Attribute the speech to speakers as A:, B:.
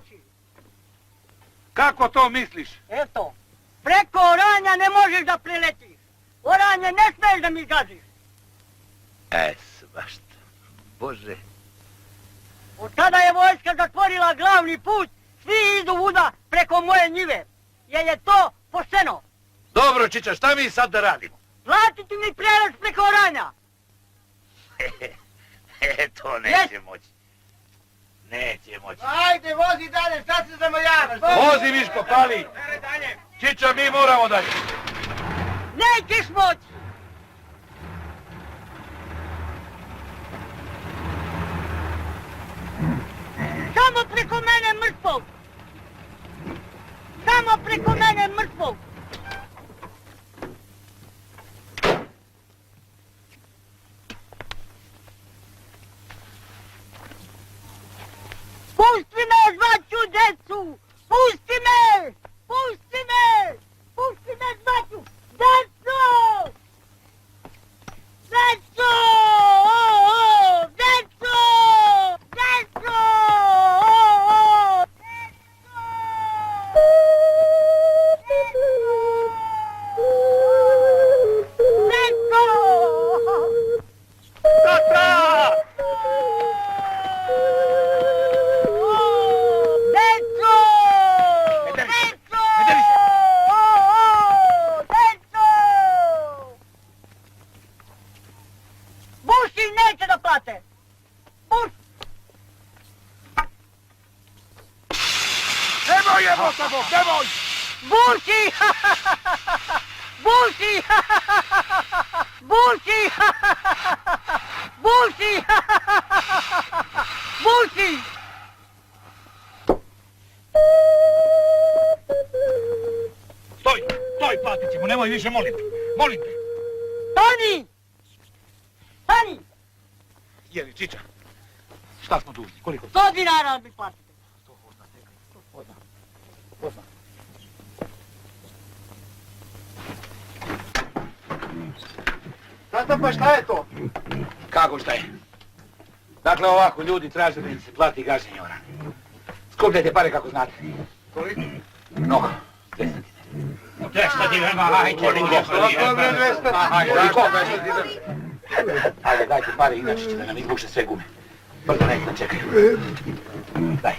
A: doći.
B: Kako to misliš?
A: Eto, preko oranja ne možeš da priletiš. Oranje ne smiješ da mi gaziš.
C: Svašta. Bože.
A: Od tada je vojska zatvorila glavni put, svi idu vuda preko moje njive. Jer je to pošteno.
C: Dobro, Čiča, šta mi sad da radimo?
A: Platiti mi prijelaz preko oranja.
C: To neće moći. Neće moći.
D: Ajde, vozi dalje, sad se zamajavaš.
B: Vozi, Miško, pali. Čiča, mi moramo dalje.
A: Nećeš moći. Samo preko mene mrtvog. Samo preko mene mrtvog. Pusti me, zvaću djecu! Pusti me! Pusti me! Pusti me, zvaću! Djeco! Djeco! Djeco! Djeco!
B: Tata!
A: Buši neće da plate! Buš!
B: Nemoj jebo sa Bog, nemoj!
A: Buši! Buši! Buši! Buši! Buši!
B: Stoj, platit ćemo, nemoj više, molim te.
A: Stani! Stani!
B: Jeli, Čiča, šta smo dužni, koliko?
A: 100 dinara mi platite.
B: Odmah.
D: Tata, pa šta je to?
B: Kako šta je? Dakle, ovako, ljudi traže da im se plati gaženje orana. Skupljajte pare kako znate.
D: Koliko?
B: Mnogo. 200 dinara, hajde.
D: Koliko?
B: Ajde, dajte pare, inače će da nam izbuše sve gume. Brzo, nek nam čekaju. Daj.